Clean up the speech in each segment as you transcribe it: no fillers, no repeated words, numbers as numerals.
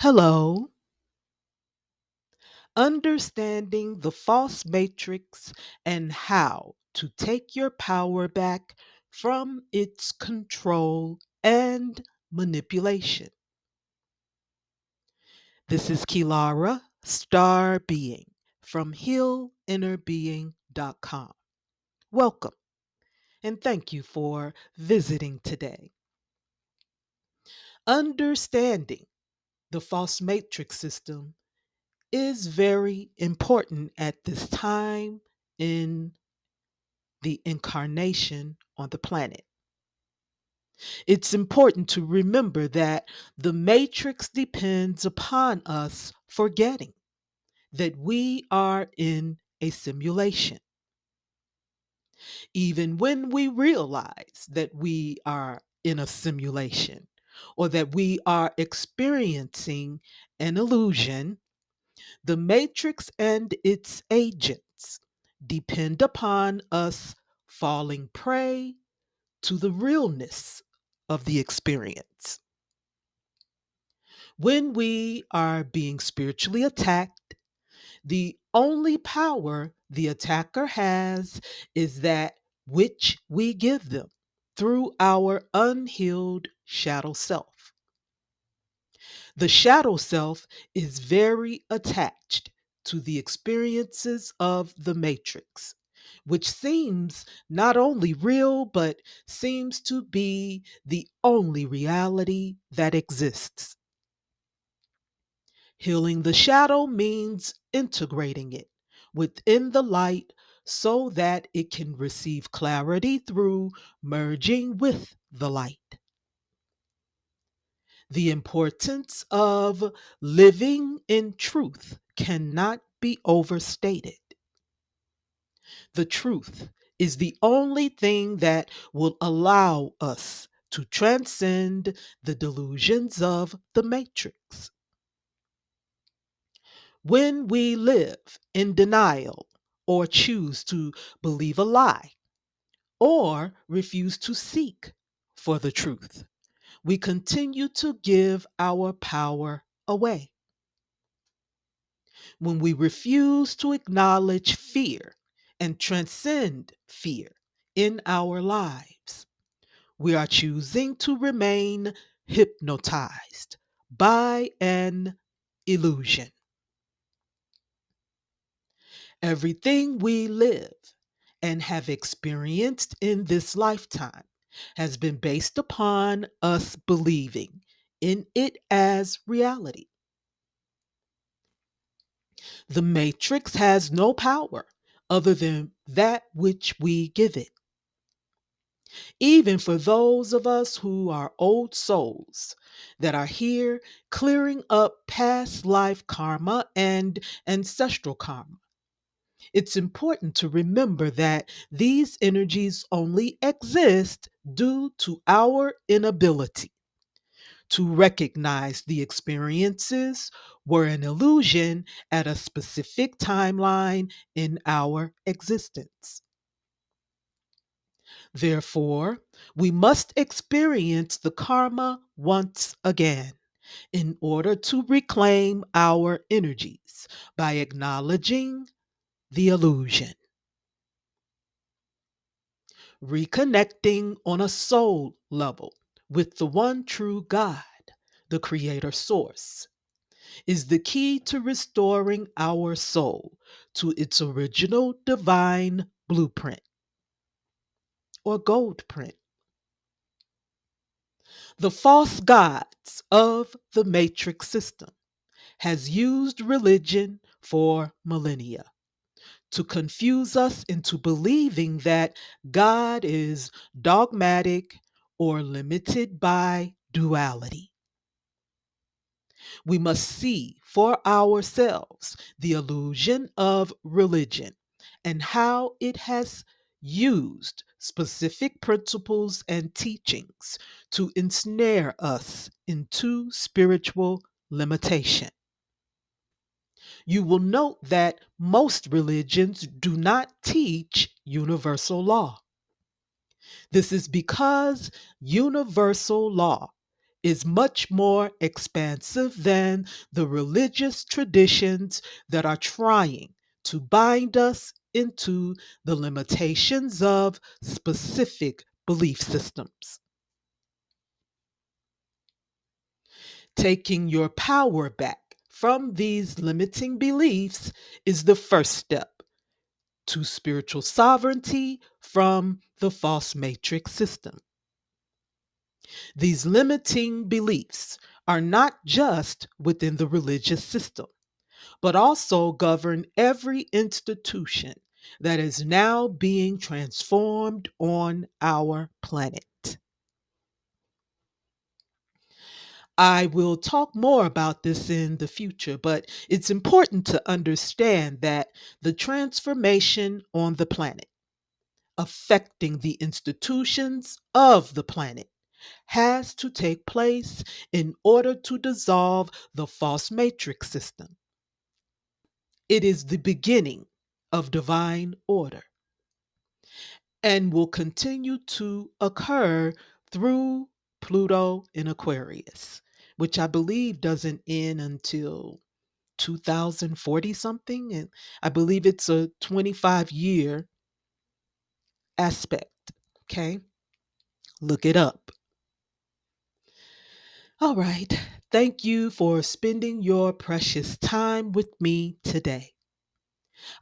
Hello. Understanding the false matrix and how to take your power back from its control and manipulation. This is Kelara Star Being from healinnerbeing.com. Welcome and thank you for visiting today. Understanding the false matrix system is very important at this time in the incarnation on the planet. It's important to remember that the matrix depends upon us forgetting that we are in a simulation. Even when we realize that we are in a simulation or that we are experiencing an illusion, the matrix and its agents depend upon us falling prey to the realness of the experience. When we are being spiritually attacked, the only power the attacker has is that which we give them through our unhealed shadow self. The shadow self is very attached to the experiences of the matrix, which seems not only real, but seems to be the only reality that exists. Healing the shadow means integrating it within the light so that it can receive clarity through merging with the light. The importance of living in truth cannot be overstated. The truth is the only thing that will allow us to transcend the delusions of the matrix. When we live in denial or choose to believe a lie or refuse to seek for the truth, we continue to give our power away. When we refuse to acknowledge fear and transcend fear in our lives, we are choosing to remain hypnotized by an illusion. Everything we live and have experienced in this lifetime has been based upon us believing in it as reality. The matrix has no power other than that which we give it. Even for those of us who are old souls that are here clearing up past life karma and ancestral karma, it's important to remember that these energies only exist due to our inability to recognize the experiences were an illusion at a specific timeline in our existence. Therefore, we must experience the karma once again in order to reclaim our energies by acknowledging the illusion. Reconnecting on a soul level with the one true God, the Creator Source, is the key to restoring our soul to its original divine blueprint or gold print. The false gods of the matrix system has used religion for millennia to confuse us into believing that God is dogmatic or limited by duality. We must see for ourselves the illusion of religion and how it has used specific principles and teachings to ensnare us into spiritual limitation. You will note that most religions do not teach universal law. This is because universal law is much more expansive than the religious traditions that are trying to bind us into the limitations of specific belief systems. Taking your power back from these limiting beliefs is the first step to spiritual sovereignty from the false matrix system. These limiting beliefs are not just within the religious system, but also govern every institution that is now being transformed on our planet. I will talk more about this in the future, but it's important to understand that the transformation on the planet, affecting the institutions of the planet, has to take place in order to dissolve the false matrix system. It is the beginning of divine order and will continue to occur through Pluto in Aquarius, which I believe doesn't end until 2040 something. And I believe it's a 25-year aspect. Okay, look it up. All right. Thank you for spending your precious time with me today.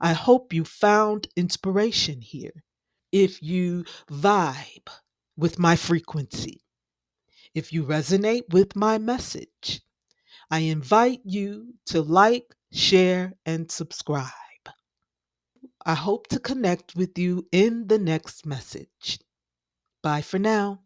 I hope you found inspiration here. If you vibe with my frequency, if you resonate with my message, I invite you to like, share, and subscribe. I hope to connect with you in the next message. Bye for now.